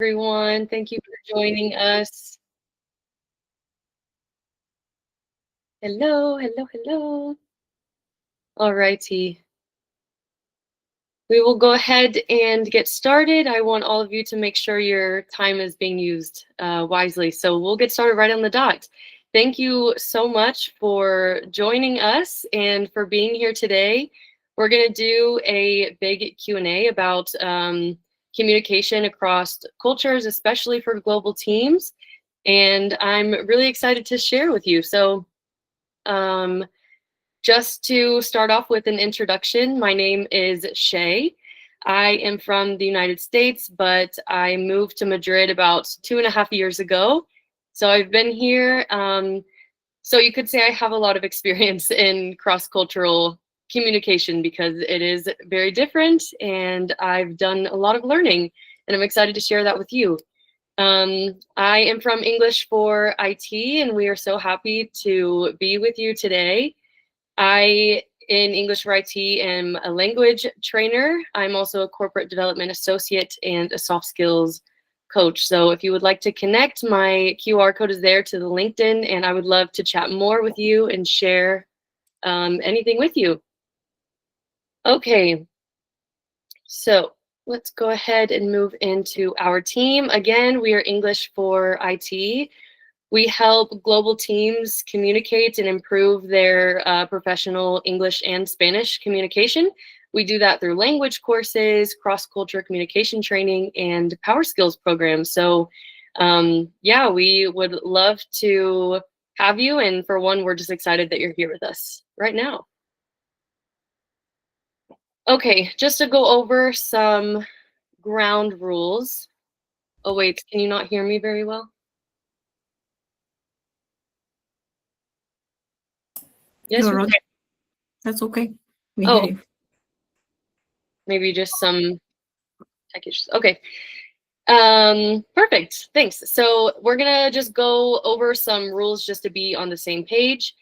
Everyone. Thank you for joining us. Hello, hello, hello. All righty. We will go ahead and get started. I want all of you to make sure your time is being used wisely. So we'll get started right on the dot. Thank you so much for joining us and for being here today. We're going to do a big Q&A about communication across cultures, especially for global teams. And I'm really excited to share with you. So just to start off with an introduction, my name is Shay. I am from the United States, but I moved to Madrid about 2.5 years ago. So I've been here. So you could say I have a lot of experience in cross-cultural communication because it is very different, and I've done a lot of learning, and I'm excited to share that with you. I am from English for IT, and we are so happy to be with you today. I, in English for IT, am a language trainer. I'm also a corporate development associate and a soft skills coach. So if you would like to connect, my QR code is there to the LinkedIn, and I would love to chat more with you and share anything with you. Okay, so let's go ahead and move into our team. Again, we are English for IT. We help global teams communicate and improve their professional English and Spanish communication. We do that through language courses, cross-cultural communication training, and power skills programs. So yeah, we would love to have you. And for one, we're just excited that you're here with us right now. Okay, just to go over some ground rules. Oh, wait, can you not hear me very well? Yes, You're okay. That's okay. We oh, hear you. maybe just some tech issues. Okay. Perfect. Thanks. So we're gonna just go over some rules just to be on the same page.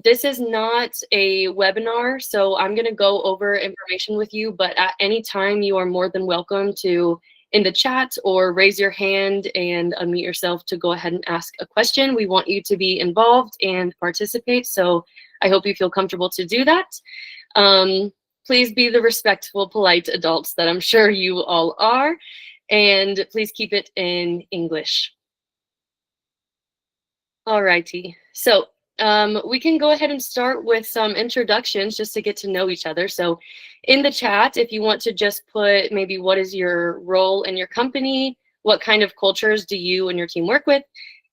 This is not a webinar, so I'm gonna go over information with you, but at any time you are more than welcome to in the chat or raise your hand and unmute yourself to go ahead and ask a question. We want you to be involved and participate, so I hope you feel comfortable to do that. Please be the respectful, polite adults that I'm sure you all are, and please keep it in English. Alrighty, so we can go ahead and start with some introductions just to get to know each other. So in the chat, if you want to just put maybe what is your role in your company, what kind of cultures do you and your team work with,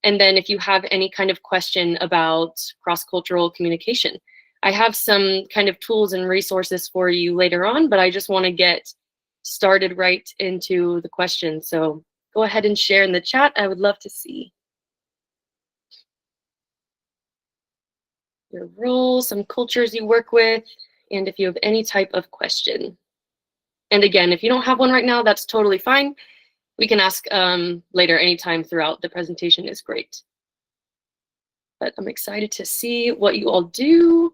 and then if you have any kind of question about cross-cultural communication. I have some kind of tools and resources for you later on, but I just want to get started right into the question. So go ahead and share in the chat. I would love to see your role, some cultures you work with, and if you have any type of question. And again, if you don't have one right now, that's totally fine. We can ask later anytime throughout the presentation is great. But I'm excited to see what you all do.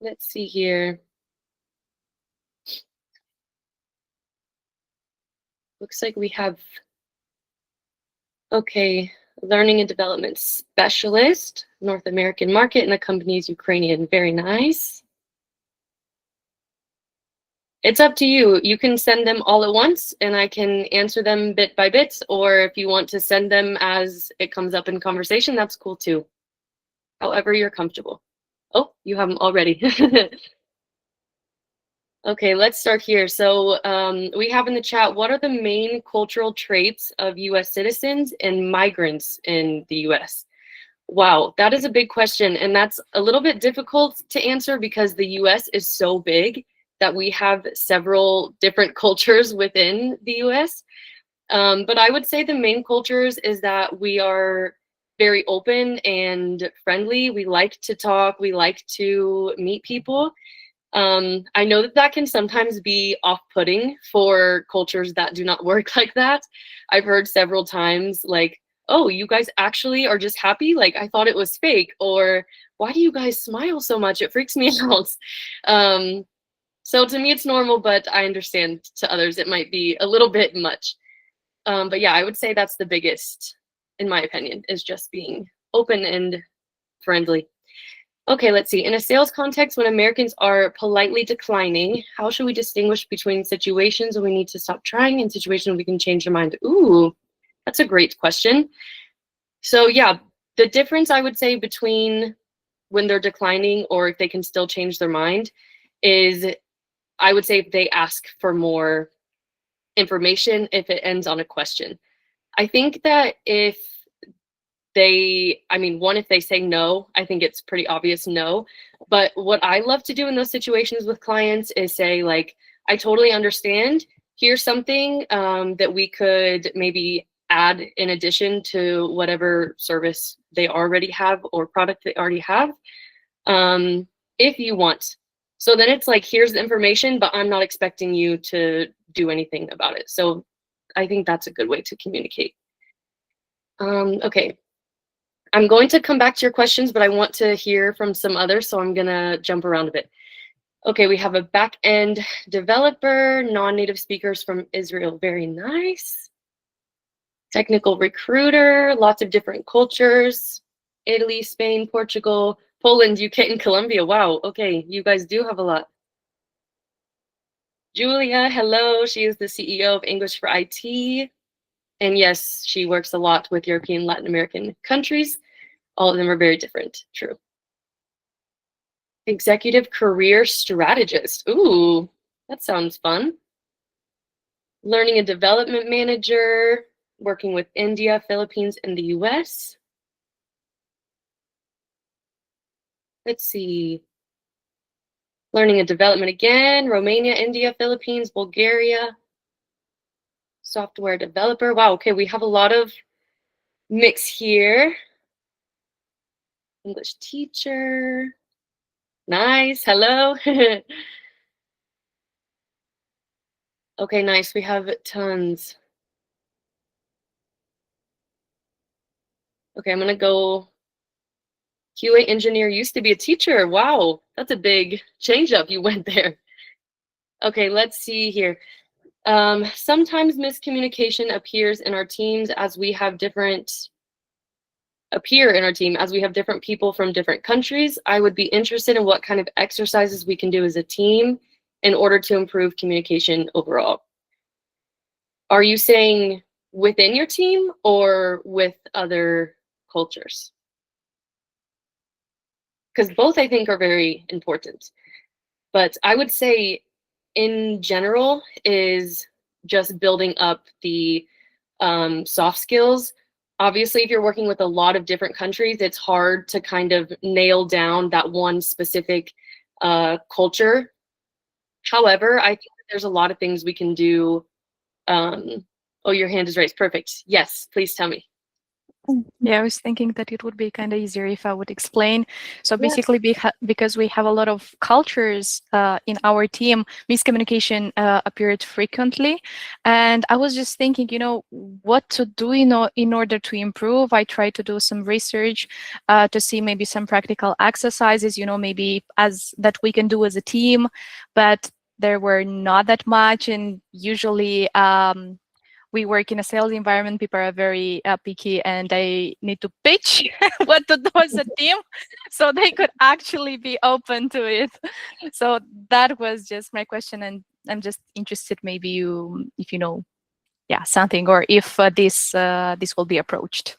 Let's see here. Looks like we have, okay, learning and development specialist, North American market, and accompanies Ukrainian. Very nice. It's up to you. You can send them all at once and I can answer them bit by bit, or if you want to send them as it comes up in conversation, that's cool too. However you're comfortable. Oh, you have them already. Okay, let's start here. So we have in the chat, what are the main cultural traits of US citizens and migrants in the US? Wow, that is a big question. And that's a little bit difficult to answer because the US is so big that we have several different cultures within the US. But I would say the main cultures is that we are very open and friendly. We like to talk, we like to meet people. I know that that can sometimes be off-putting for cultures that do not work like that. I've heard several times like, oh, you guys actually are just happy? Like, I thought it was fake. Or why do you guys smile so much? It freaks me out. So to me, it's normal, but I understand to others it might be a little bit much. But yeah, I would say that's the biggest, in my opinion, is just being open and friendly. Okay, let's see. In a sales context, when Americans are politely declining, how should we distinguish between situations when we need to stop trying and situations when we can change our mind? Ooh, that's a great question. So yeah, the difference I would say between when they're declining or if they can still change their mind is, I would say if they ask for more information, if it ends on a question. I think that if one, if they say no, I think it's pretty obvious no. But what I love to do in those situations with clients is say, like, I totally understand. Here's something that we could maybe add in addition to whatever service they already have or product they already have, if you want. So then it's like, here's the information, but I'm not expecting you to do anything about it. So I think that's a good way to communicate. Okay. I'm going to come back to your questions, but I want to hear from some others, so I'm going to jump around a bit. Okay, we have a back-end developer, non-native speakers from Israel. Very nice. Technical recruiter, lots of different cultures. Italy, Spain, Portugal, Poland, UK, and Colombia. Wow, okay, you guys do have a lot. Julia, hello. She is the CEO of English for IT. And yes, she works a lot with European, Latin American countries. All of them are very different. True. Executive career strategist. Ooh, that sounds fun. Learning and development manager, working with India, Philippines, and the US. Let's see. Learning and development again, Romania, India, Philippines, Bulgaria. Software developer. Wow, okay, we have a lot of mix here. English teacher. Nice, hello. Okay, nice, we have tons. Okay, I'm gonna go QA engineer, used to be a teacher. Wow, that's a big change up you went there. Okay, let's see here. Sometimes miscommunication appears in our teams as we have different people from different countries. I would be interested in what kind of exercises we can do as a team in order to improve communication overall. Are you saying within your team or with other cultures? Because both I think are very important. But I would say in general is just building up the soft skills. Obviously, if you're working with a lot of different countries, it's hard to kind of nail down that one specific culture. However, I think that there's a lot of things we can do. Oh, your hand is raised. Perfect. Yes, please tell me. Yeah, I was thinking that it would be kind of easier if I would explain. So basically, because we have a lot of cultures in our team, miscommunication appeared frequently. And I was just thinking, what to do in order to improve. I tried to do some research to see maybe some practical exercises, maybe that we can do as a team, but there were not that much. And usually, we work in a sales environment. People are very picky, and I need to pitch what to do as a team so they could actually be open to it. So that was just my question, and I'm just interested maybe if you know something, or if this will be approached.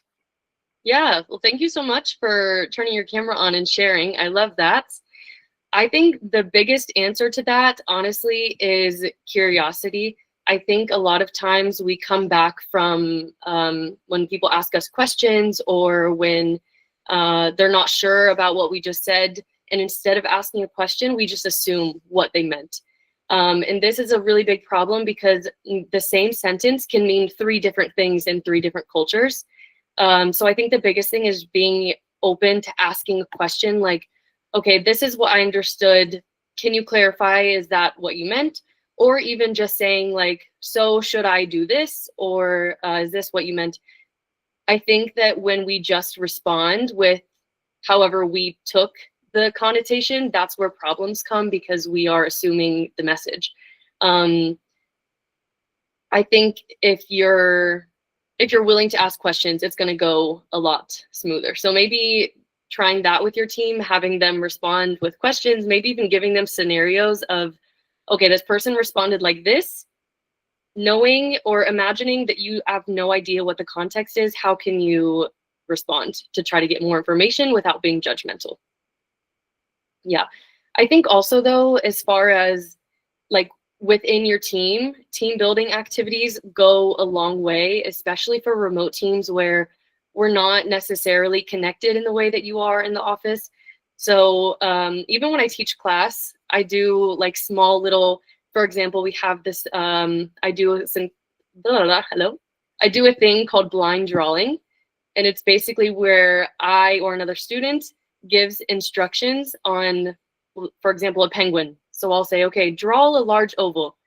Yeah, well, thank you so much for turning your camera on and sharing. I love that. I think the biggest answer to that, honestly, is curiosity. I think a lot of times we come back from when people ask us questions or when they're not sure about what we just said, and instead of asking a question, we just assume what they meant. And this is a really big problem because the same sentence can mean 3 different things in 3 different cultures. So I think the biggest thing is being open to asking a question like, okay, this is what I understood. Can you clarify? Is that what you meant? Or even just saying like, so should I do this? Or is this what you meant? I think that when we just respond with however we took the connotation, that's where problems come because we are assuming the message. I think if you're willing to ask questions, it's going to go a lot smoother. So maybe trying that with your team, having them respond with questions, maybe even giving them scenarios of, okay, this person responded like this, knowing or imagining that you have no idea what the context is, how can you respond to try to get more information without being judgmental? Yeah. I think also though, as far as like within your team building activities go a long way, especially for remote teams where we're not necessarily connected in the way that you are in the office. So even when I teach class, I do like small little, for example, we have this, I do a thing called blind drawing. And it's basically where I or another student gives instructions on, for example, a penguin. So I'll say, okay, draw a large oval.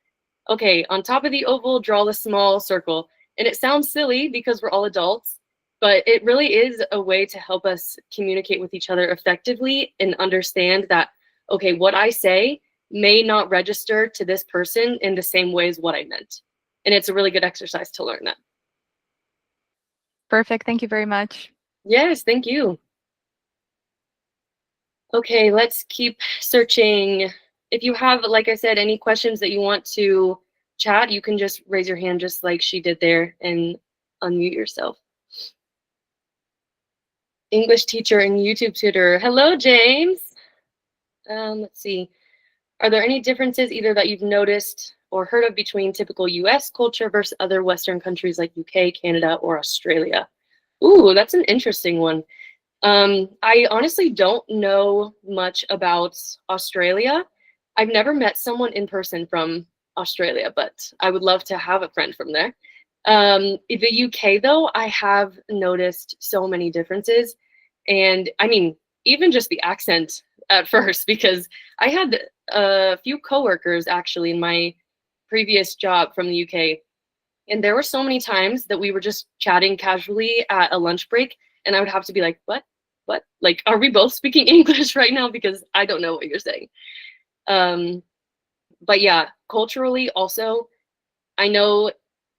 Okay, on top of the oval, draw a small circle. And it sounds silly because we're all adults, but it really is a way to help us communicate with each other effectively and understand that, okay, what I say may not register to this person in the same way as what I meant. And it's a really good exercise to learn that. Perfect. Thank you very much. Yes, thank you. Okay, let's keep searching. If you have, like I said, any questions that you want to chat, you can just raise your hand just like she did there and unmute yourself. English teacher and YouTube tutor. Hello, James. Let's see. Are there any differences either that you've noticed or heard of between typical US culture versus other Western countries like UK, Canada, or Australia? Ooh, that's an interesting one. I honestly don't know much about Australia. I've never met someone in person from Australia, but I would love to have a friend from there. The UK, though, I have noticed so many differences. And I mean, even just the accent at first, because I had a few coworkers actually in my previous job from the UK. And there were so many times that we were just chatting casually at a lunch break. And I would have to be like, what? Like, are we both speaking English right now? Because I don't know what you're saying. But yeah, culturally also, I know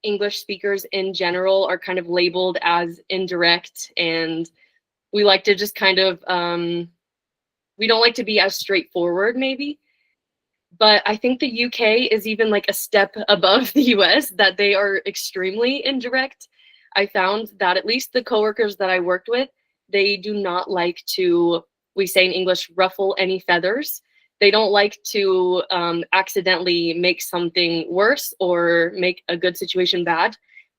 English speakers in general are kind of labeled as indirect, and we like to just kind of, we don't like to be as straightforward maybe. But I think the UK is even like a step above the US, that they are extremely indirect. I found that at least the coworkers that I worked with, they do not like to, we say in English, ruffle any feathers. They don't like to accidentally make something worse or make a good situation bad.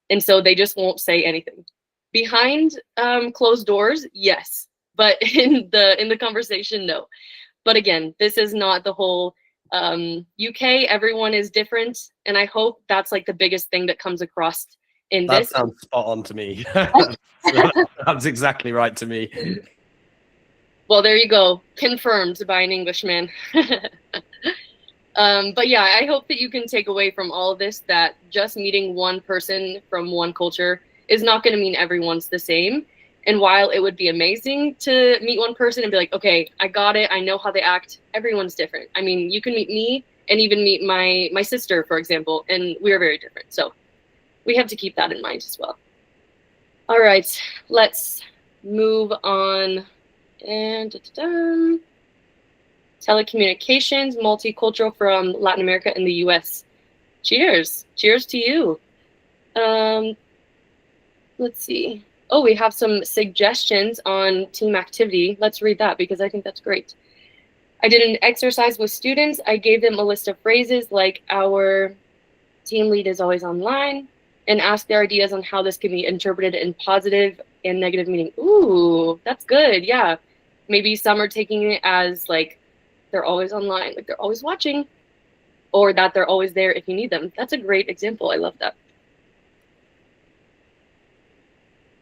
And so they just won't say anything. Behind closed doors, yes. But in the conversation, no. But again, this is not the whole UK. Everyone is different. And I hope that's like the biggest thing that comes across in That this. sounds spot on to me. That's exactly right to me. Well, there you go. Confirmed by an Englishman. But yeah, I hope that you can take away from all of this that just meeting one person from one culture is not going to mean everyone's the same. And while it would be amazing to meet one person and be like, okay, I got it, I know how they act, everyone's different. I mean, you can meet me and even meet my sister, for example, and we are very different. So we have to keep that in mind as well. All right, let's move on. And telecommunications, multicultural from Latin America and the US. Cheers. Cheers to you. Let's see. Oh, we have some suggestions on team activity. Let's read that because I think that's great. I did an exercise with students. I gave them a list of phrases like our team lead is always online and asked their ideas on how this can be interpreted in positive and negative meaning. Ooh, that's good. Yeah. Maybe some are taking it as like they're always online, like they're always watching, or that they're always there if you need them. That's a great example. I love that.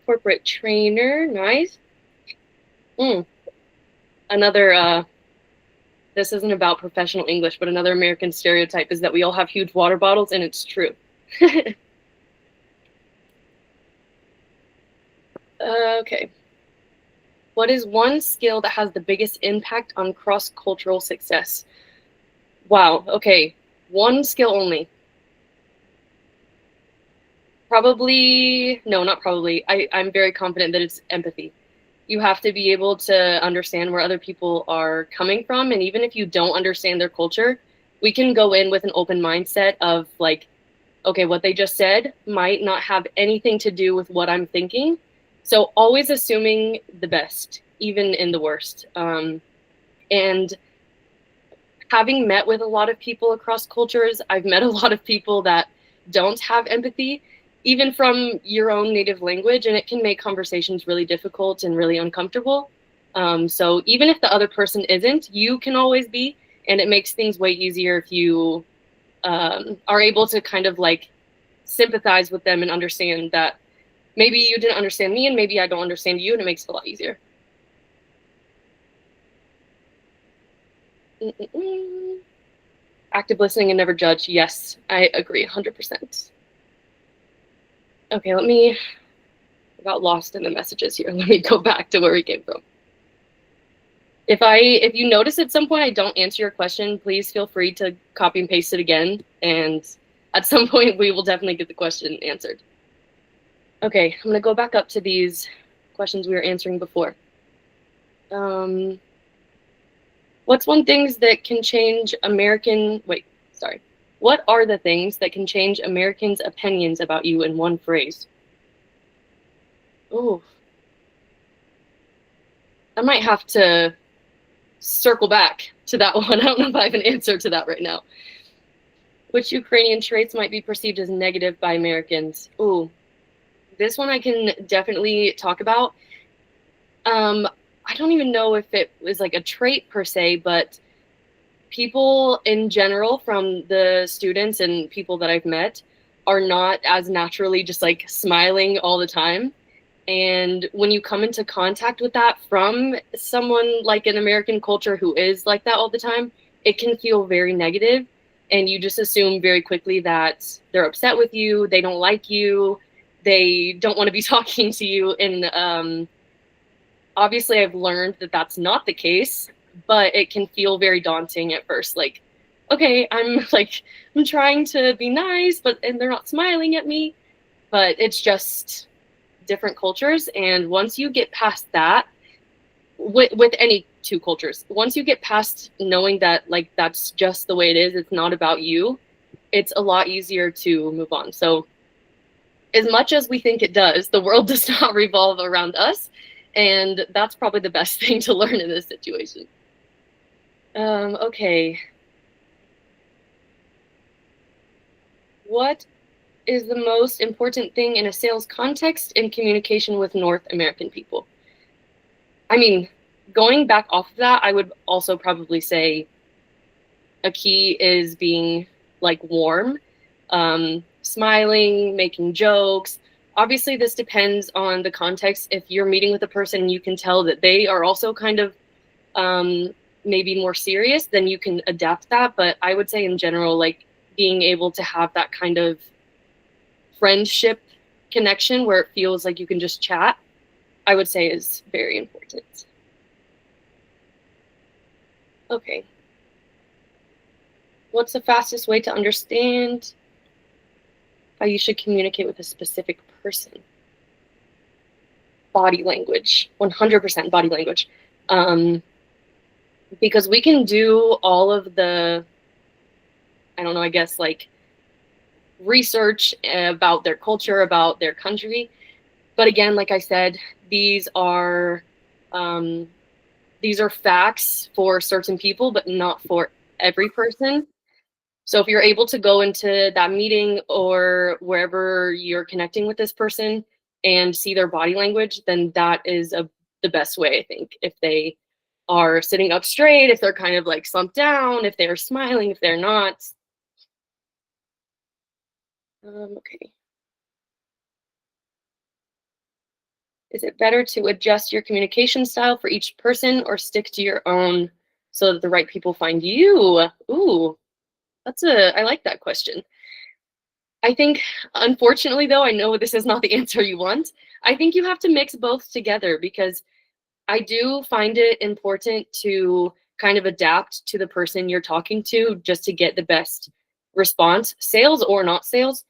Corporate trainer, nice. Another, this isn't about professional English, but another American stereotype is that we all have huge water bottles, and it's true. Okay. What is one skill that has the biggest impact on cross-cultural success? Wow, okay. One skill only. Probably, no, not probably. I'm very confident that it's empathy. You have to be able to understand where other people are coming from. And even if you don't understand their culture, we can go in with an open mindset of like, okay, what they just said might not have anything to do with what I'm thinking. So always assuming the best, even in the worst. And having met with a lot of people across cultures, I've met a lot of people that don't have empathy, even from your own native language, and it can make conversations really difficult and really uncomfortable. So even if the other person isn't, you can always be, and it makes things way easier if you are able to kind of like sympathize with them and understand that maybe you didn't understand me and maybe I don't understand you, and it makes it a lot easier. Active listening and never judge. Yes, I agree 100%. Okay, I got lost in the messages here. Let me go back to where we came from. If you notice at some point I don't answer your question, please feel free to copy and paste it again. And at some point we will definitely get the question answered. Okay, I'm gonna go back up to these questions we were answering before. What's one things that can change What are the things that can change Americans' opinions about you in one phrase? Oh, I might have to circle back to that one. I don't know if I have an answer to that right now. Which Ukrainian traits might be perceived as negative by Americans? Ooh, this one I can definitely talk about. I don't even know if it was like a trait per se, but people in general, from the students and people that I've met, are not as naturally just like smiling all the time. And when you come into contact with that from someone like an American culture who is like that all the time, it can feel very negative. And you just assume very quickly that they're upset with you, they don't like you, they don't want to be talking to you. And obviously I've learned that that's not the case, but it can feel very daunting at first. Like, okay, I'm trying to be nice, and they're not smiling at me. But it's just different cultures. And once you get past that, with any two cultures, once you get past knowing that like that's just the way it is, it's not about you, it's a lot easier to move on. So as much as we think it does, the world does not revolve around us. And that's probably the best thing to learn in this situation. Okay. What is the most important thing in a sales context in communication with North American people? I mean, going back off of that, I would also probably say a key is being like warm, smiling, making jokes. Obviously, this depends on the context. If you're meeting with a person and you can tell that they are also kind of maybe more serious, then you can adapt that. But I would say in general, like being able to have that kind of friendship connection where it feels like you can just chat, I would say is very important. Okay. What's the fastest way to understand how you should communicate with a specific person? Body language, 100% body language. Because we can do all of the, I don't know, I guess like research about their culture, about their country. But again, like I said, these are facts for certain people, but not for every person. So if you're able to go into that meeting or wherever you're connecting with this person and see their body language, then that is the best way, I think. If they are sitting up straight, if they're kind of like slumped down, if they're smiling, if they're not. Okay. Is it better to adjust your communication style for each person or stick to your own so that the right people find you? Ooh, I like that question. I think, unfortunately though, I know this is not the answer you want. I think you have to mix both together because I do find it important to kind of adapt to the person you're talking to just to get the best response, sales or not sales.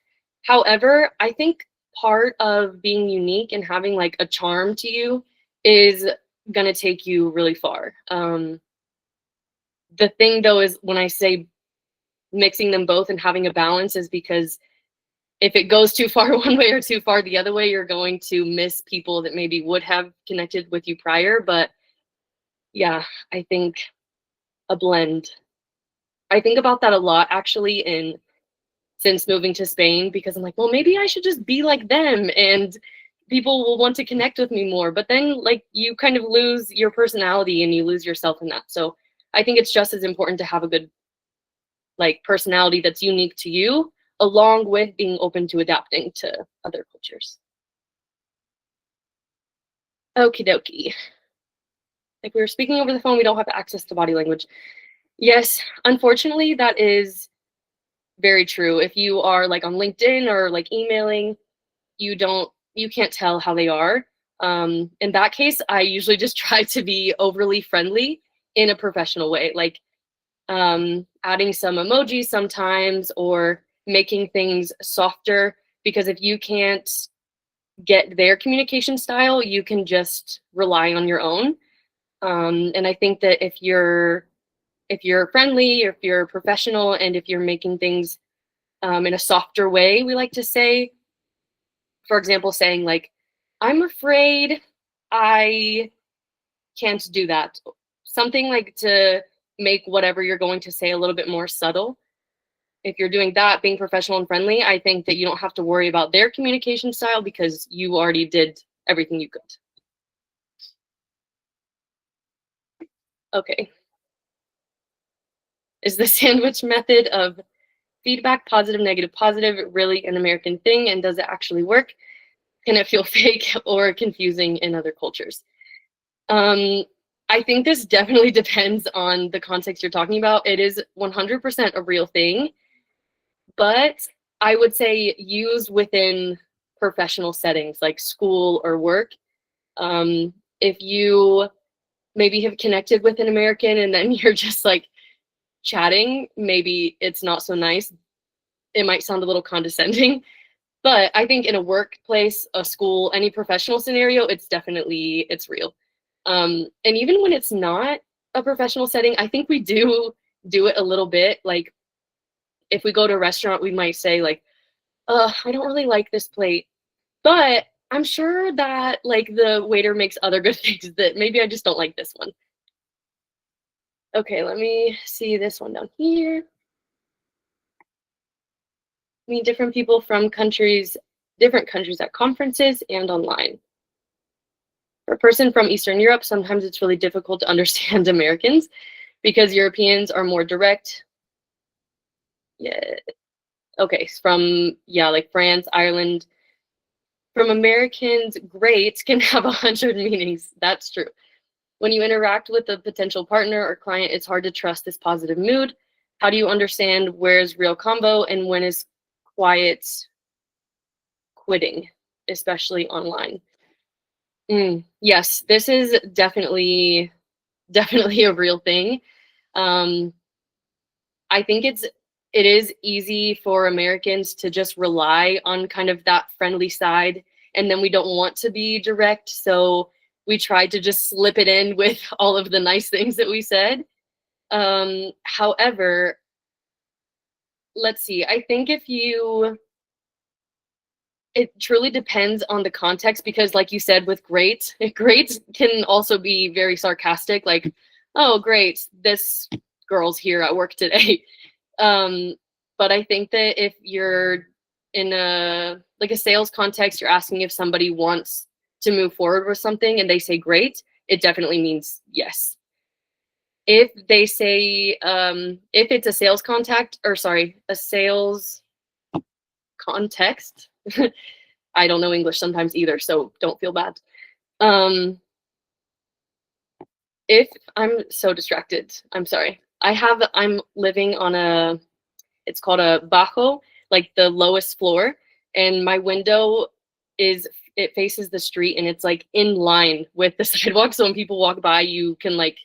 However, I think part of being unique and having like a charm to you is going to take you really far. The thing though is when I say mixing them both and having a balance is because if it goes too far one way or too far the other way, you're going to miss people that maybe would have connected with you prior. But yeah, I think a blend. I think about that a lot actually since moving to Spain, because I'm like, well, maybe I should just be like them and people will want to connect with me more. But then like you kind of lose your personality and you lose yourself in that. So I think it's just as important to have a good like personality that's unique to you, along with being open to adapting to other cultures. Okie dokie. Like we were speaking over the phone, we don't have access to body language. Yes, unfortunately, that is very true. If you are like on LinkedIn or like emailing, you can't tell how they are. In that case, I usually just try to be overly friendly in a professional way, like adding some emojis sometimes or making things softer, because if you can't get their communication style, you can just rely on your own. And I think that if you're friendly, if you're professional, and if you're making things in a softer way, we like to say, for example, saying like, I'm afraid I can't do that. Something like to make whatever you're going to say a little bit more subtle. If you're doing that, being professional and friendly, I think that you don't have to worry about their communication style because you already did everything you could. Okay. Is the sandwich method of feedback, positive, negative, positive, really an American thing? And does it actually work? Can it feel fake or confusing in other cultures? I think this definitely depends on the context you're talking about. It is 100% a real thing, but I would say used within professional settings like school or work. If you maybe have connected with an American and then you're just like chatting, maybe it's not so nice. It might sound a little condescending, but I think in a workplace, a school, any professional scenario, it's real. And even when it's not a professional setting, I think we do it a little bit. Like if we go to a restaurant, we might say like, I don't really like this plate, but I'm sure that like the waiter makes other good things that maybe I just don't like this one. Okay, let me see this one down here. Meet different people from different countries at conferences and online. For a person from Eastern Europe, sometimes it's really difficult to understand Americans because Europeans are more direct. Yeah. Okay, like France, Ireland. From Americans, great can have 100 meanings. That's true. When you interact with a potential partner or client, it's hard to trust this positive mood. How do you understand where's real combo and when is quiet quitting, especially online? Yes, this is definitely a real thing. I think it is easy for Americans to just rely on kind of that friendly side, and then we don't want to be direct, so we try to just slip it in with all of the nice things that we said. However, let's see, I think it truly depends on the context, because like you said, with great can also be very sarcastic, like, oh, great, this girl's here at work today. But I think that if you're in a sales context, you're asking if somebody wants to move forward with something and they say great, it definitely means yes. If they say, if it's a sales a sales context, I don't know English sometimes either, so don't feel bad. If I'm so distracted, I'm sorry. I'm living on it's called a bajo, like the lowest floor, and my window is it faces the street and it's like in line with the sidewalk. So when people walk by, you can like,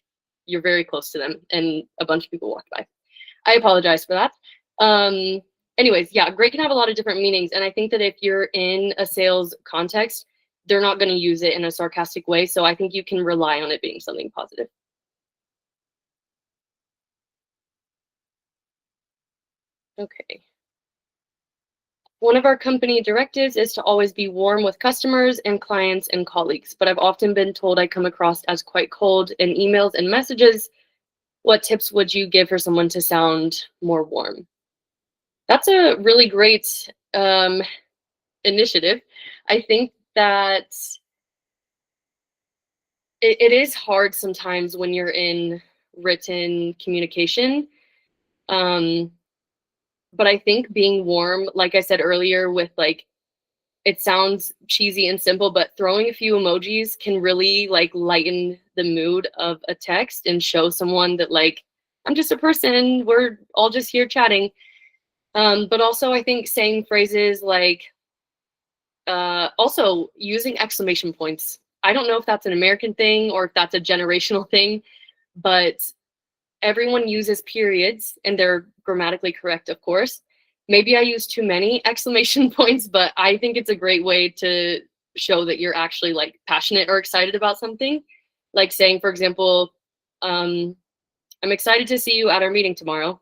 you're very close to them and a bunch of people walk by. I apologize for that. Anyways, yeah, great can have a lot of different meanings. And I think that if you're in a sales context, they're not going to use it in a sarcastic way. So I think you can rely on it being something positive. Okay. One of our company directives is to always be warm with customers and clients and colleagues, but I've often been told I come across as quite cold in emails and messages. What tips would you give for someone to sound more warm? That's a really great initiative. I think that it is hard sometimes when you're in written communication. But I think being warm, like I said earlier, with like, it sounds cheesy and simple, but throwing a few emojis can really like lighten the mood of a text and show someone that like, I'm just a person, we're all just here chatting. But also I think saying phrases like, also using exclamation points. I don't know if that's an American thing or if that's a generational thing, but everyone uses periods and they're grammatically correct, of course. Maybe I use too many exclamation points, but I think it's a great way to show that you're actually like passionate or excited about something. Like saying, for example, I'm excited to see you at our meeting tomorrow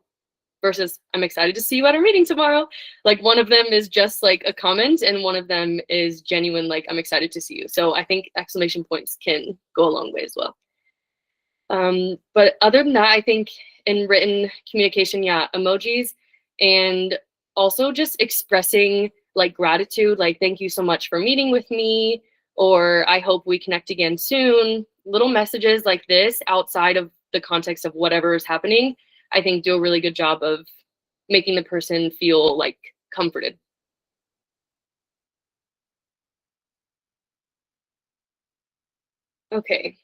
versus I'm excited to see you at our meeting tomorrow. Like one of them is just like a comment and one of them is genuine, like I'm excited to see you. So I think exclamation points can go a long way as well. But other than that, I think in written communication, yeah, emojis and also just expressing like gratitude, like thank you so much for meeting with me, or I hope we connect again soon. Little messages like this outside of the context of whatever is happening, I think do a really good job of making the person feel like comforted. Okay.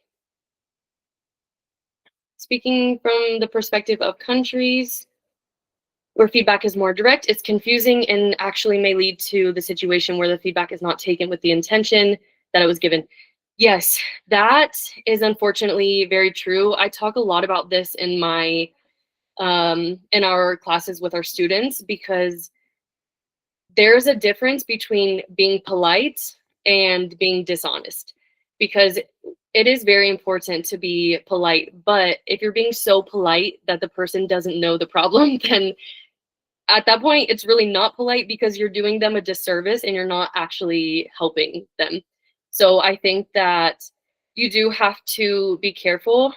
Speaking from the perspective of countries where feedback is more direct, it's confusing and actually may lead to the situation where the feedback is not taken with the intention that it was given. Yes, that is unfortunately very true. I talk a lot about this in my in our classes with our students because there's a difference between being polite and being dishonest, because it is very important to be polite, but if you're being so polite that the person doesn't know the problem, then at that point it's really not polite because you're doing them a disservice and you're not actually helping them. So I think that you do have to be careful,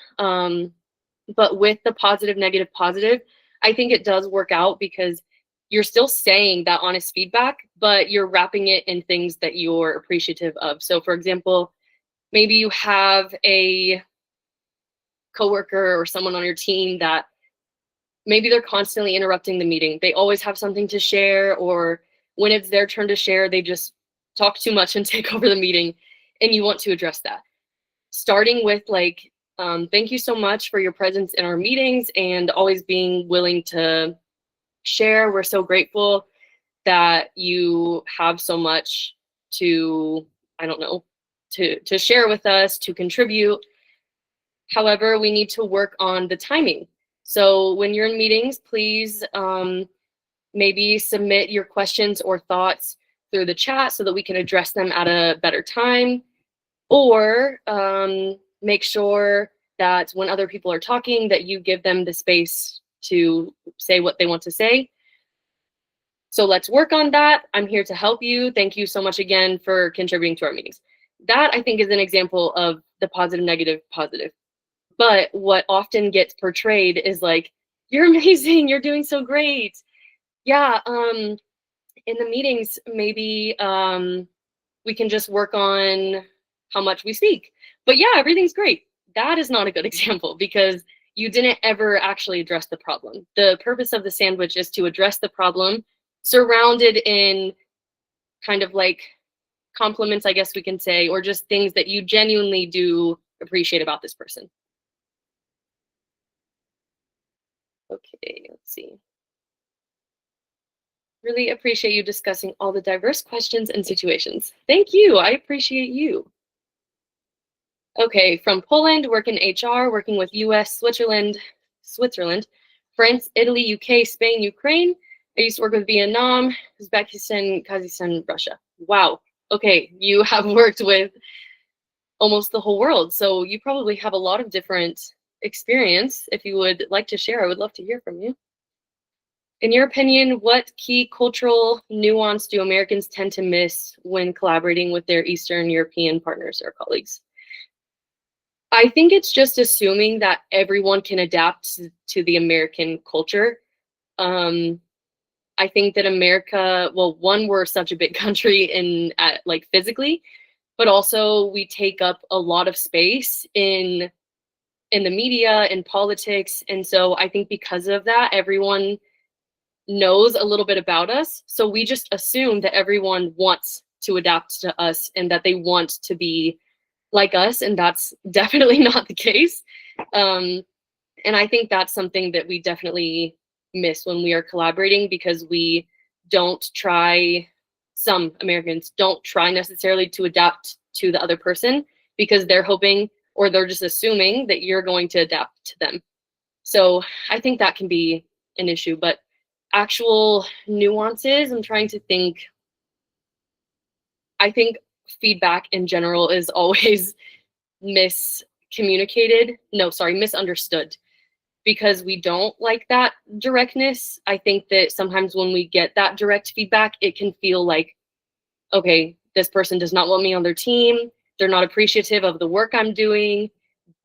but with the positive, negative, positive, I think it does work out because you're still saying that honest feedback, but you're wrapping it in things that you're appreciative of. So for example, maybe you have a coworker or someone on your team that maybe they're constantly interrupting the meeting. They always have something to share, or when it's their turn to share, they just talk too much and take over the meeting, and you want to address that. Starting with like, thank you so much for your presence in our meetings and always being willing to share. We're so grateful that you have so much to, I don't know, to share with us, to contribute. However, we need to work on the timing. So when you're in meetings, please maybe submit your questions or thoughts through the chat so that we can address them at a better time. Or make sure that when other people are talking, that you give them the space to say what they want to say. So let's work on that. I'm here to help you. Thank you so much again for contributing to our meetings. That I think is an example of the positive, negative, positive. But what often gets portrayed is like, you're amazing, you're doing so great. Yeah, in the meetings, maybe we can just work on how much we speak. But yeah, everything's great. That is not a good example because you didn't ever actually address the problem. The purpose of the sandwich is to address the problem surrounded in kind of like compliments, I guess we can say, or just things that you genuinely do appreciate about this person. Okay, let's see. Really appreciate you discussing all the diverse questions and situations. Thank you. I appreciate you. Okay, from Poland, work in HR, working with US, Switzerland, France, Italy, UK, Spain, Ukraine. I used to work with Vietnam, Uzbekistan, Kazakhstan, Russia. Wow. Okay, you have worked with almost the whole world. So you probably have a lot of different experience. If you would like to share, I would love to hear from you. In your opinion, what key cultural nuance do Americans tend to miss when collaborating with their Eastern European partners or colleagues? I think it's just assuming that everyone can adapt to the American culture. I think that America, well, one, we're such a big country in like physically, but also we take up a lot of space in the media, in politics. And so I think because of that, everyone knows a little bit about us. So we just assume that everyone wants to adapt to us and that they want to be like us. And that's definitely not the case. And I think that's something that we definitely miss when we are collaborating, because we don't try, some Americans don't try necessarily to adapt to the other person because they're hoping, or they're just assuming that you're going to adapt to them. So I think that can be an issue, but actual nuances, I'm trying to think. I think feedback in general is always misunderstood, because we don't like that directness. I think that sometimes when we get that direct feedback, it can feel like, okay, this person does not want me on their team. They're not appreciative of the work I'm doing.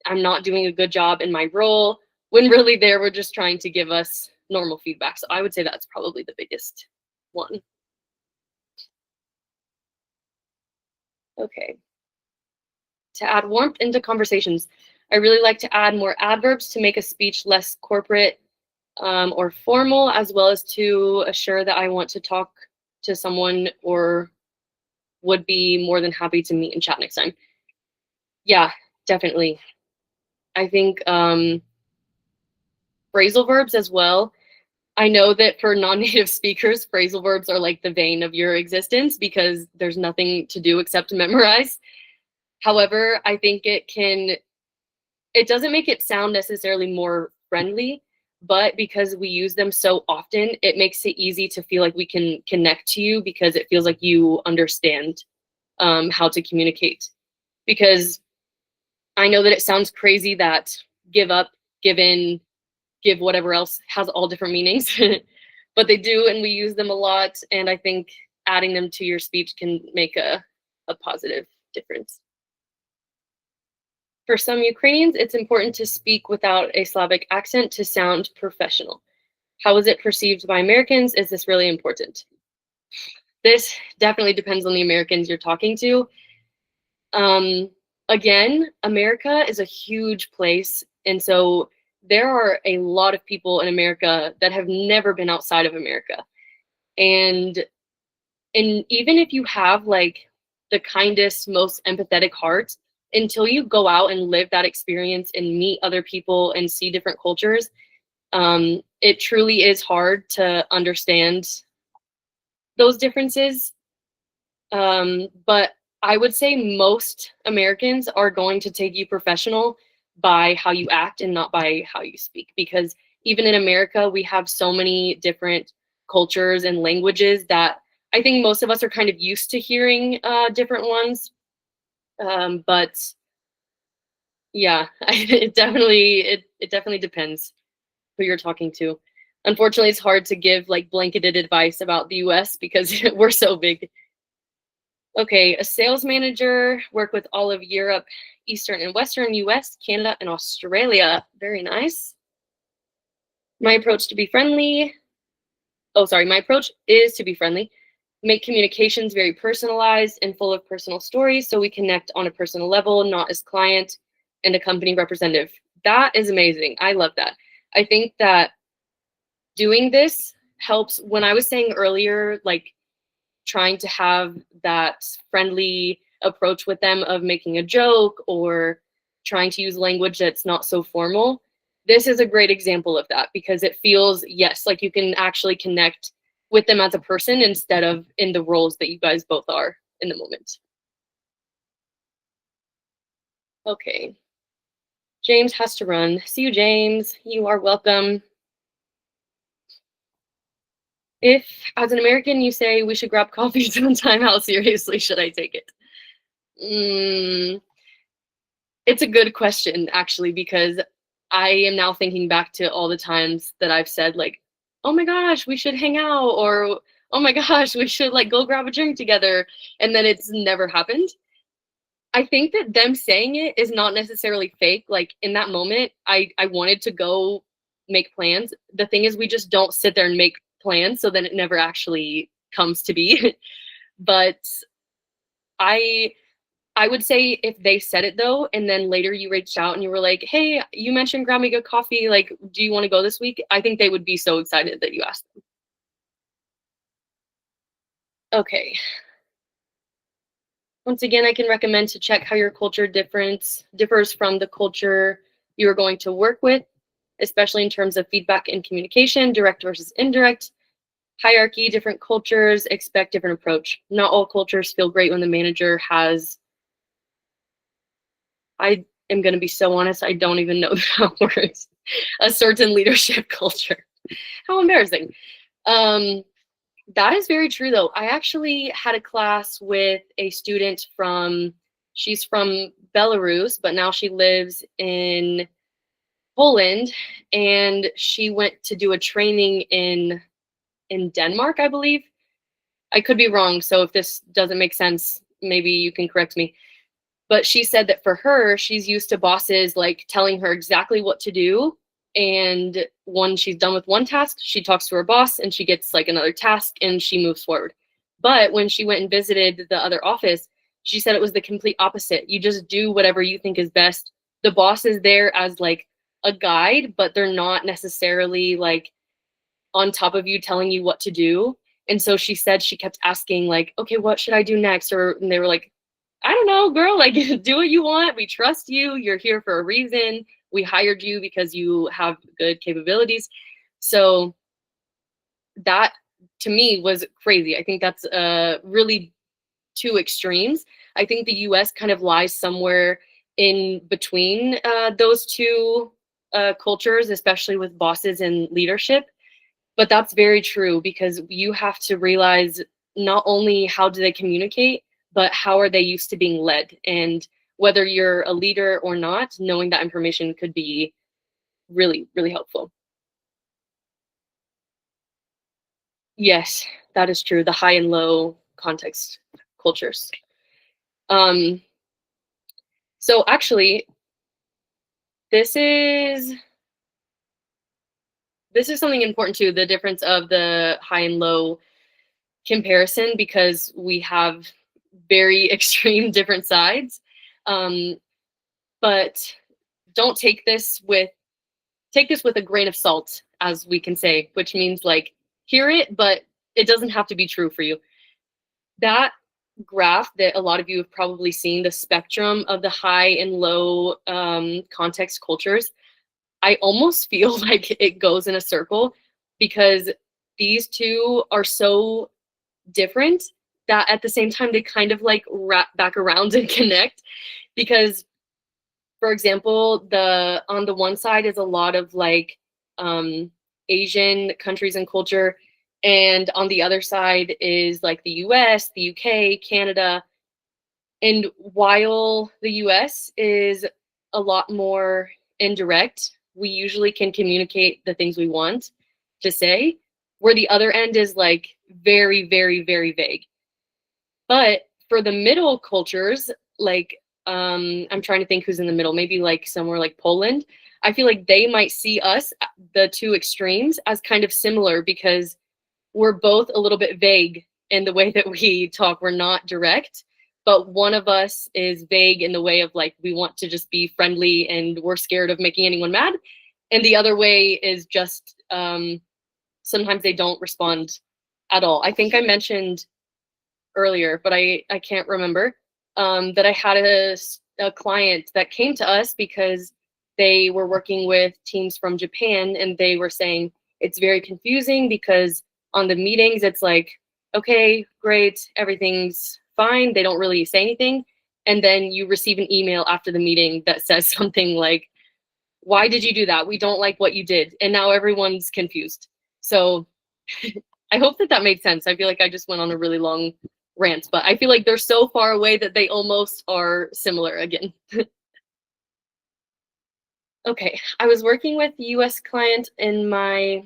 I'm not doing a good job in my role, when really they were just trying to give us normal feedback. So I would say that's probably the biggest one. Okay. To add warmth into conversations, I really like to add more adverbs to make a speech less corporate or formal, as well as to assure that I want to talk to someone or would be more than happy to meet and chat next time. Yeah, definitely. I think phrasal verbs as well. I know that for non-native speakers, phrasal verbs are like the vein of your existence because there's nothing to do except to memorize. However, I think it doesn't make it sound necessarily more friendly, but because we use them so often, it makes it easy to feel like we can connect to you because it feels like you understand how to communicate. Because I know that it sounds crazy that give up, give in, give whatever else has all different meanings, but they do, and we use them a lot. And I think adding them to your speech can make a positive difference. For some Ukrainians, it's important to speak without a Slavic accent to sound professional. How is it perceived by Americans? Is this really important? This definitely depends on the Americans you're talking to. Again, America is a huge place, and so there are a lot of people in America that have never been outside of America. And even if you have like the kindest, most empathetic heart, until you go out and live that experience and meet other people and see different cultures, it truly is hard to understand those differences. But I would say most Americans are going to take you professional by how you act and not by how you speak, because even in America, we have so many different cultures and languages that I think most of us are kind of used to hearing different ones. But yeah, it definitely depends who you're talking to. Unfortunately, it's hard to give like blanketed advice about the US because we're so big. Okay, a sales manager, work with all of Europe, Eastern and Western US, Canada, and Australia. Very nice. My approach is to be friendly. Make communications very personalized and full of personal stories so we connect on a personal level, not as client and a company representative. That is amazing. I love that. I think that doing this helps. When I was saying earlier, like trying to have that friendly approach with them of making a joke or trying to use language that's not so formal, this is a great example of that because it feels, yes, like you can actually connect with them as a person instead of in the roles that you guys both are in the moment. Okay. James has to run. See you, James. You are welcome. If, as an American, you say we should grab coffee sometime, how seriously should I take it? It's a good question, actually, because I am now thinking back to all the times that I've said, like, oh my gosh, we should hang out, or oh my gosh, we should like go grab a drink together, and then it's never happened. I think that them saying it is not necessarily fake. Like in that moment, I wanted to go make plans. The thing is, we just don't sit there and make plans, so then it never actually comes to be. But I would say if they said it though, and then later you reached out and you were like, hey, you mentioned grabbing a coffee, like, do you want to go this week? I think they would be so excited that you asked them. Okay. Once again, I can recommend to check how your culture differs from the culture you are going to work with, especially in terms of feedback and communication, direct versus indirect. Hierarchy, different cultures expect different approach. Not all cultures feel great when the manager has, I am going to be so honest, I don't even know that word, a certain leadership culture. How embarrassing. That is very true, though. I actually had a class with a student she's from Belarus, but now she lives in Poland, and she went to do a training in Denmark, I believe. I could be wrong, so if this doesn't make sense, maybe you can correct me. But she said that for her, she's used to bosses like telling her exactly what to do. And when she's done with one task, she talks to her boss and she gets like another task and she moves forward. But when she went and visited the other office, she said it was the complete opposite. You just do whatever you think is best. The boss is there as like a guide, but they're not necessarily like on top of you telling you what to do. And so she said she kept asking like, okay, what should I do next? And they were like, I don't know, girl, like do what you want. We trust you. You're here for a reason. We hired you because you have good capabilities. So that to me was crazy. I think that's really two extremes. I think the US kind of lies somewhere in between those two cultures, especially with bosses and leadership. But that's very true because you have to realize not only how do they communicate, but how are they used to being led? And whether you're a leader or not, knowing that information could be really, really helpful. Yes, that is true. The high and low context cultures. So actually, this is something important too, the difference of the high and low comparison, because we have very extreme different sides. But don't take this with a grain of salt, as we can say, which means like hear it, but it doesn't have to be true for you. That graph that a lot of you have probably seen, the spectrum of the high and low context cultures, I almost feel like it goes in a circle because these two are so different that at the same time they kind of like wrap back around and connect. Because for example, on the one side is a lot of like Asian countries and culture, and on the other side is like the US, the UK, Canada. And while the US is a lot more indirect, we usually can communicate the things we want to say, where the other end is like very, very, very vague. But for the middle cultures, like I'm trying to think who's in the middle, maybe like somewhere like Poland, I feel like they might see us, the two extremes, as kind of similar because we're both a little bit vague in the way that we talk. We're not direct, but one of us is vague in the way of like, we want to just be friendly and we're scared of making anyone mad. And the other way is just sometimes they don't respond at all. I think I mentioned earlier, but I can't remember, that I had a client that came to us because they were working with teams from Japan and they were saying it's very confusing because on the meetings, it's like, okay, great, everything's fine. They don't really say anything. And then you receive an email after the meeting that says something like, why did you do that? We don't like what you did. And now everyone's confused. So I hope that that made sense. I feel like I just went on a really long rant, but I feel like they're so far away that they almost are similar again. Okay, I was working with a US client in my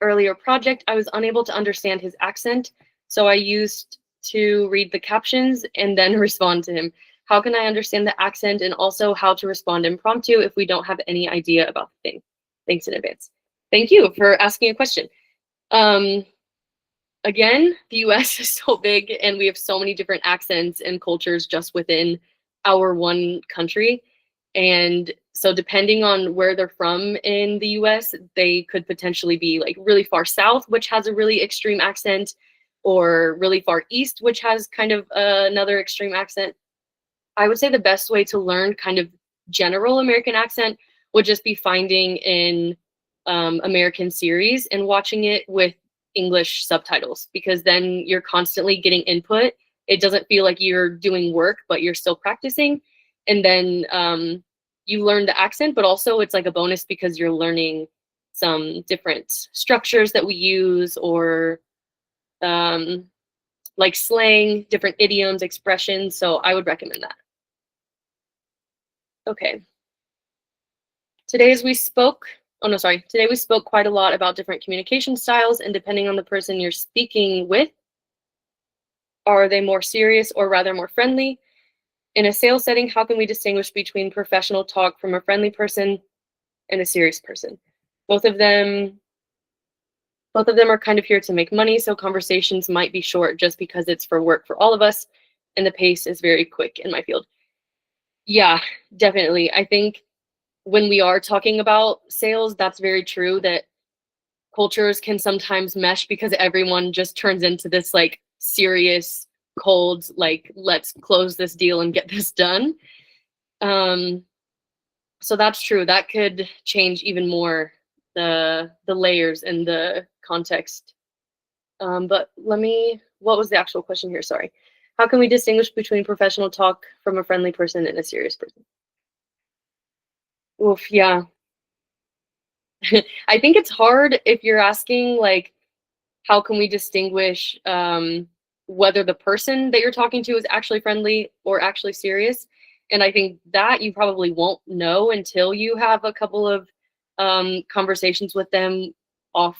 earlier project. I was unable to understand his accent, so I used to read the captions and then respond to him. How can I understand the accent and also how to respond impromptu if we don't have any idea about the thing? Thanks in advance. Thank you for asking a question. Again, the US is so big and we have so many different accents and cultures just within our one country. And so depending on where they're from in the US, they could potentially be like really far south, which has a really extreme accent, or really far east, which has kind of another extreme accent. I would say the best way to learn kind of general American accent would just be finding in American series and watching it with English subtitles, because then you're constantly getting input. It doesn't feel like you're doing work, but you're still practicing. And then you learn the accent, but also it's like a bonus because you're learning some different structures that we use, or like slang, different idioms, expressions. So I would recommend that. Okay. Today we spoke quite a lot about different communication styles, and depending on the person you're speaking with, are they more serious or rather more friendly? In a sales setting, how can we distinguish between professional talk from a friendly person and a serious person? Both of them are kind of here to make money, so conversations might be short just because it's for work for all of us, and the pace is very quick in my field. Yeah, definitely. I think when we are talking about sales, that's very true, that cultures can sometimes mesh because everyone just turns into this like serious, cold, like, let's close this deal and get this done. So that's true. That could change even more the layers and the context. But what was the actual question here? Sorry. How can we distinguish between professional talk from a friendly person and a serious person? Oof, yeah. I think it's hard if you're asking like, how can we distinguish whether the person that you're talking to is actually friendly or actually serious? And I think that you probably won't know until you have a couple of conversations with them off,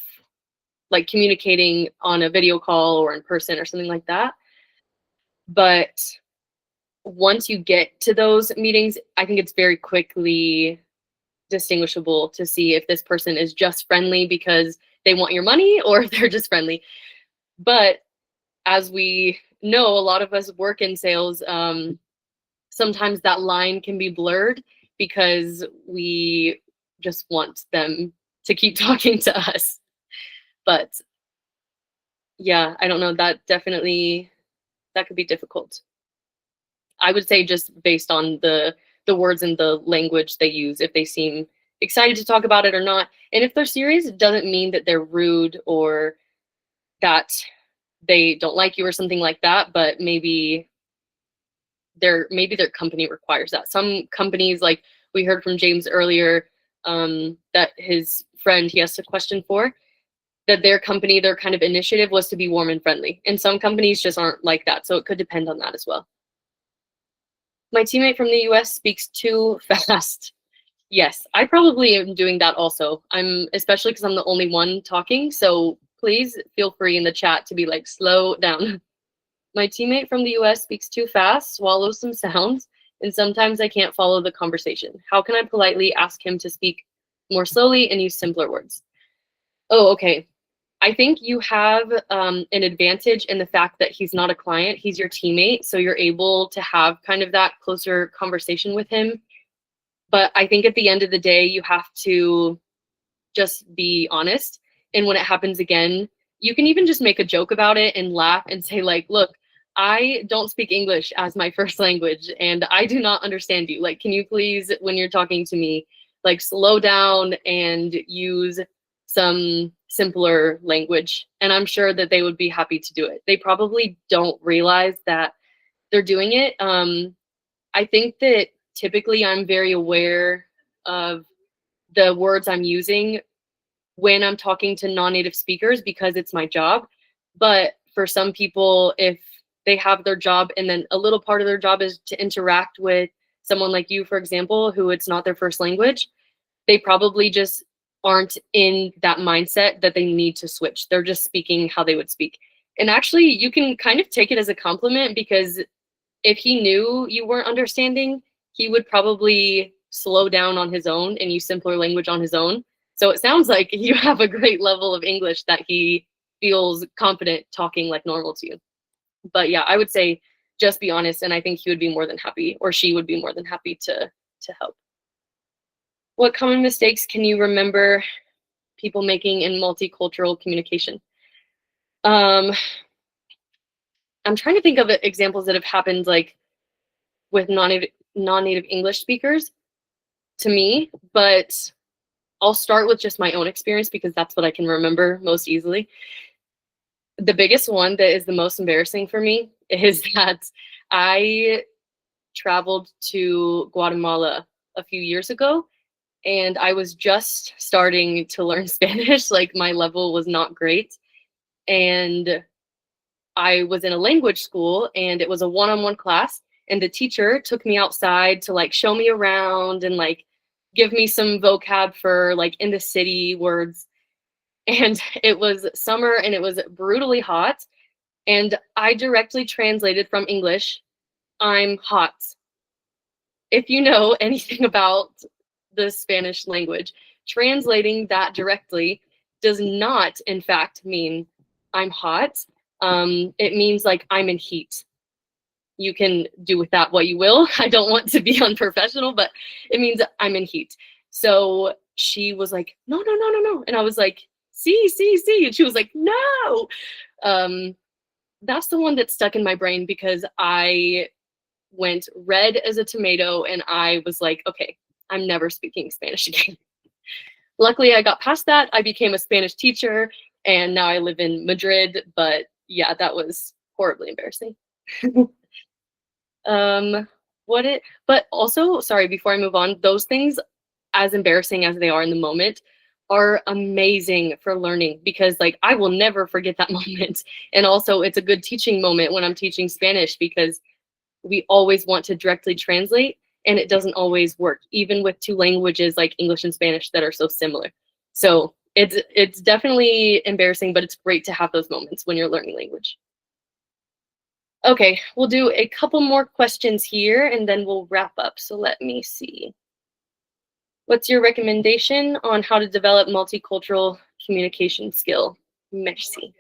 like communicating on a video call or in person or something like that. But once you get to those meetings, I think it's very quickly distinguishable to see if this person is just friendly because they want your money or if they're just friendly. But as we know, a lot of us work in sales. Sometimes that line can be blurred because we just want them to keep talking to us. But yeah, I don't know, that could be difficult. I would say just based on the words and the language they use, if they seem excited to talk about it or not. And if they're serious, it doesn't mean that they're rude or that they don't like you or something like that, but maybe their company requires that. Some companies, like we heard from James earlier, that his friend he asked a question for, that their company, their kind of initiative was to be warm and friendly. And some companies just aren't like that. So it could depend on that as well. My teammate from the US speaks too fast. Yes, I probably am doing that also. Especially because I'm the only one talking. So please feel free in the chat to be like, slow down. My teammate from the US speaks too fast, swallows some sounds, and sometimes I can't follow the conversation. How can I politely ask him to speak more slowly and use simpler words? Oh, okay. I think you have an advantage in the fact that he's not a client, he's your teammate, so you're able to have kind of that closer conversation with him. But I think at the end of the day, you have to just be honest. And when it happens again, you can even just make a joke about it and laugh and say like, look, I don't speak English as my first language and I do not understand you. Like, can you please, when you're talking to me, like slow down and use some simpler language. And I'm sure that they would be happy to do it. They probably don't realize that they're doing it. I think that typically I'm very aware of the words I'm using when I'm talking to non-native speakers because it's my job. But for some people, if they have their job and then a little part of their job is to interact with someone like you, for example, who it's not their first language, they probably just aren't in that mindset that they need to switch. They're just speaking how they would speak. And actually, you can kind of take it as a compliment because if he knew you weren't understanding, he would probably slow down on his own and use simpler language on his own. So it sounds like you have a great level of English that he feels confident talking like normal to you. But yeah, I would say just be honest, and I think he would be more than happy, or she would be more than happy to help. What common mistakes can you remember people making in multicultural communication? I'm trying to think of examples that have happened like with non-native English speakers to me, but I'll start with just my own experience because that's what I can remember most easily. The biggest one that is the most embarrassing for me is that I traveled to Guatemala a few years ago and I was just starting to learn Spanish. Like my level was not great. And I was in a language school and it was a one-on-one class and the teacher took me outside to like show me around and like give me some vocab for like in the city words. And it was summer and it was brutally hot. And I directly translated from English, "I'm hot." If you know anything about the Spanish language, translating that directly does not, in fact, mean "I'm hot." It means like I'm in heat. You can do with that what you will. I don't want to be unprofessional, but it means I'm in heat. So she was like, "No, no, no, no, no." And I was like, "See, see, see." And she was like, "No." That's the one that stuck in my brain because I went red as a tomato and I was like, okay, I'm never speaking Spanish again. Luckily, I got past that. I became a Spanish teacher and now I live in Madrid. But yeah, that was horribly embarrassing. But also, sorry, before I move on, those things, as embarrassing as they are in the moment, are amazing for learning because like I will never forget that moment. And also it's a good teaching moment when I'm teaching Spanish because we always want to directly translate and it doesn't always work, even with two languages like English and Spanish that are so similar. So it's definitely embarrassing, but it's great to have those moments when you're learning language. Okay, we'll do a couple more questions here and then we'll wrap up. So let me see. What's your recommendation on how to develop multicultural communication skill? Merci.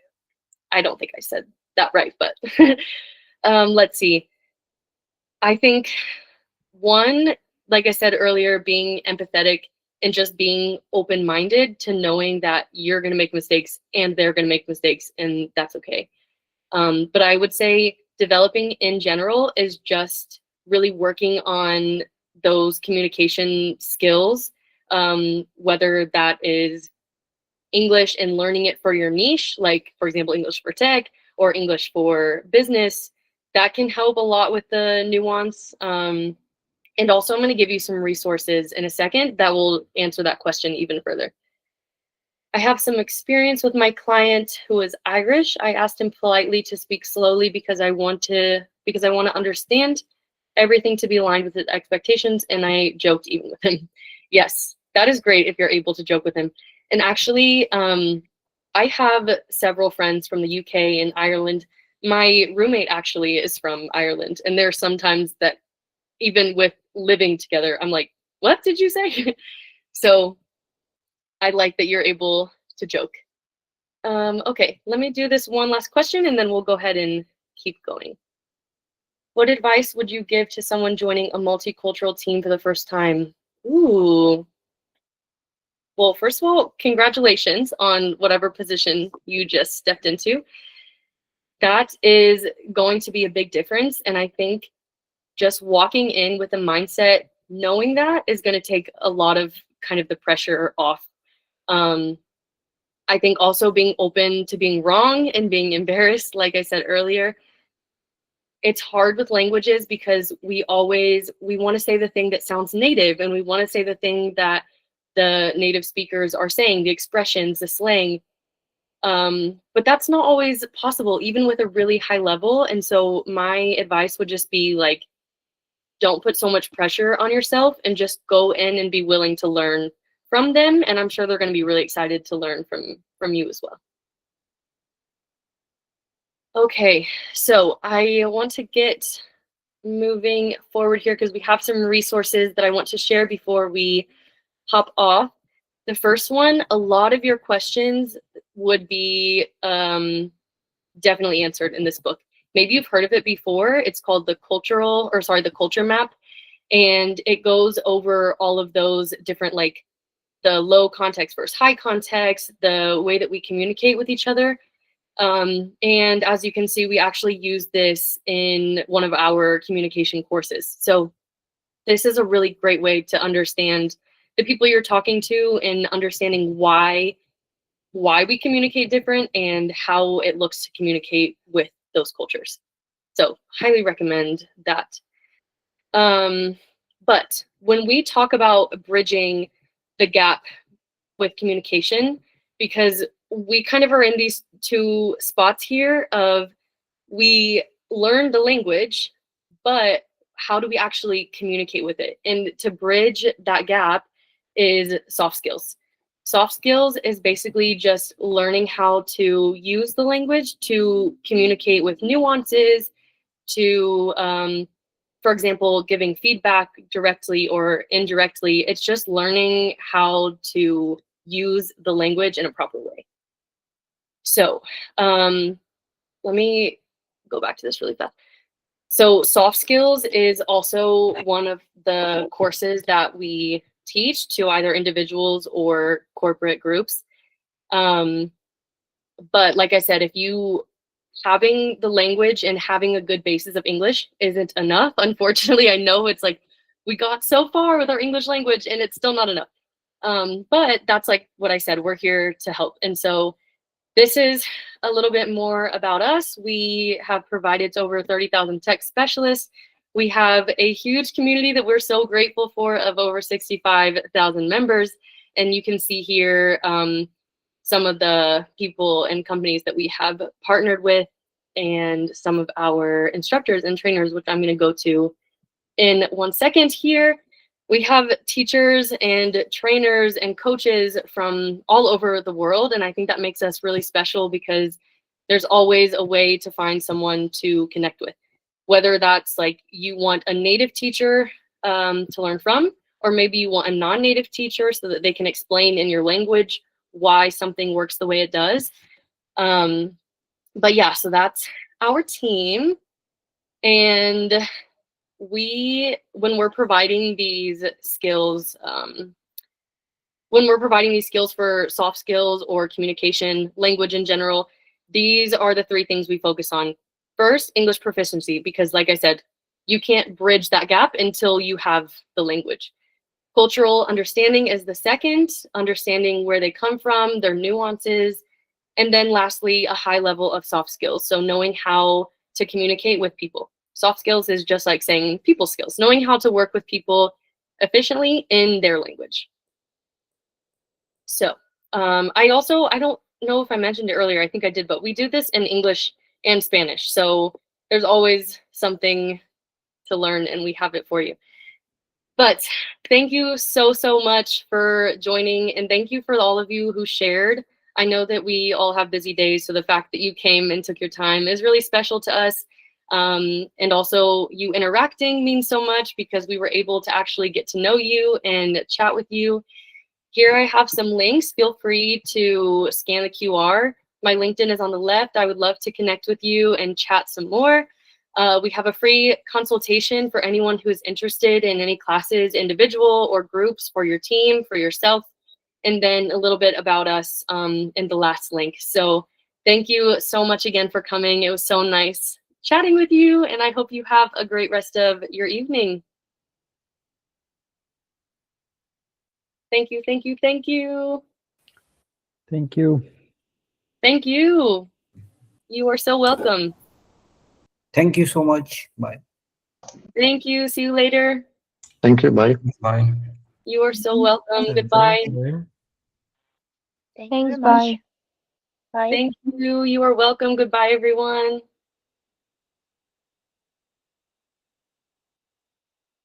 I don't think I said that right, but let's see. I think one, like I said earlier, being empathetic and just being open-minded to knowing that you're going to make mistakes and they're going to make mistakes and that's okay. But I would say developing in general is just really working on those communication skills, whether that is English and learning it for your niche, like for example, English for tech or English for business, that can help a lot with the nuance. And also I'm going to give you some resources in a second that will answer that question even further. I have some experience with my client who is Irish. I asked him politely to speak slowly because I want to understand everything to be aligned with his expectations, and I joked even with him. Yes, that is great if you're able to joke with him. And actually, I have several friends from the UK and Ireland. My roommate actually is from Ireland, and there are sometimes that even with living together, I'm like, what did you say? So I like that you're able to joke. Okay, let me do this one last question, and then we'll go ahead and keep going. What advice would you give to someone joining a multicultural team for the first time? Ooh. Well, first of all, congratulations on whatever position you just stepped into. That is going to be a big difference. And I think just walking in with a mindset, knowing that is going to take a lot of kind of the pressure off. I think also being open to being wrong and being embarrassed, like I said earlier. It's hard with languages because we want to say the thing that sounds native, and we want to say the thing that the native speakers are saying, the expressions, the slang. But that's not always possible, even with a really high level. And so my advice would just be like, don't put so much pressure on yourself and just go in and be willing to learn from them. And I'm sure they're going to be really excited to learn from you as well. Okay, so I want to get moving forward here because we have some resources that I want to share before we hop off. The first one, a lot of your questions would be definitely answered in this book. Maybe you've heard of it before. It's called the Culture Map. And it goes over all of those different, like the low context versus high context, the way that we communicate with each other. And as you can see, we actually use this in one of our communication courses. So this is a really great way to understand the people you're talking to and understanding why we communicate different and how it looks to communicate with those cultures. So highly recommend that. But when we talk about bridging the gap with communication, because we kind of are in these two spots here of we learn the language, but how do we actually communicate with it? And to bridge that gap is soft skills. Soft skills is basically just learning how to use the language to communicate with nuances, to, for example, giving feedback directly or indirectly. It's just learning how to use the language in a proper way. So let me go back to this really fast. So soft skills is also one of the courses that we teach to either individuals or corporate groups. But like I said, if you having the language and having a good basis of English isn't enough, unfortunately, I know it's like we got so far with our English language and it's still not enough. But that's like what I said, we're here to help. And so this is a little bit more about us. We have provided to over 30,000 tech specialists. We have a huge community that we're so grateful for of over 65,000 members. And you can see here some of the people and companies that we have partnered with and some of our instructors and trainers, which I'm going to go to in 1 second here. We have teachers and trainers and coaches from all over the world, and I think that makes us really special because there's always a way to find someone to connect with, whether that's like you want a native teacher to learn from, or maybe you want a non-native teacher so that they can explain in your language why something works the way it does. But yeah, so that's our team. And when we're providing these skills, for soft skills or communication, language in general, these are the 3 things we focus on. First, English proficiency, because like I said, you can't bridge that gap until you have the language. Cultural understanding is the second, understanding where they come from, their nuances, and then lastly, a high level of soft skills. So knowing how to communicate with people. Soft skills is just like saying people skills, knowing how to work with people efficiently in their language. So I don't know if I mentioned it earlier, I think I did, but we do this in English and Spanish. So there's always something to learn and we have it for you. But thank you so much for joining, and thank you for all of you who shared. I know that we all have busy days, so the fact that you came and took your time is really special to us. And also you interacting means so much because we were able to actually get to know you and chat with you. Here I have some links. Feel free to scan the QR. My LinkedIn is on the left. I would love to connect with you and chat some more. We have a free consultation for anyone who is interested in any classes, individual or groups, for your team, for yourself, and then a little bit about us in the last link. So thank you so much again for coming. It was so nice chatting with you, and I hope you have a great rest of your evening. Thank you. Thank you. Thank you. You are so welcome. Thank you so much. Bye. Thank you. See you later. Thank you. Bye. Bye. You are so welcome. Goodbye. Thanks, bye. Bye. Thank you. You are welcome. Goodbye, everyone.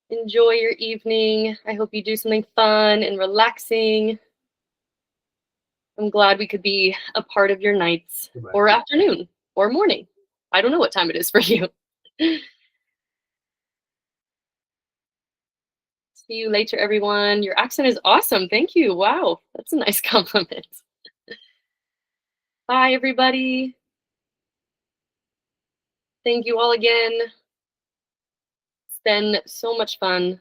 Enjoy your evening. I hope you do something fun and relaxing. I'm glad we could be a part of your nights or afternoon or morning. I don't know what time it is for you. See you later, everyone. Your accent is awesome. Thank you. Wow, that's a nice compliment. Bye, everybody. Thank you all again. It's been so much fun.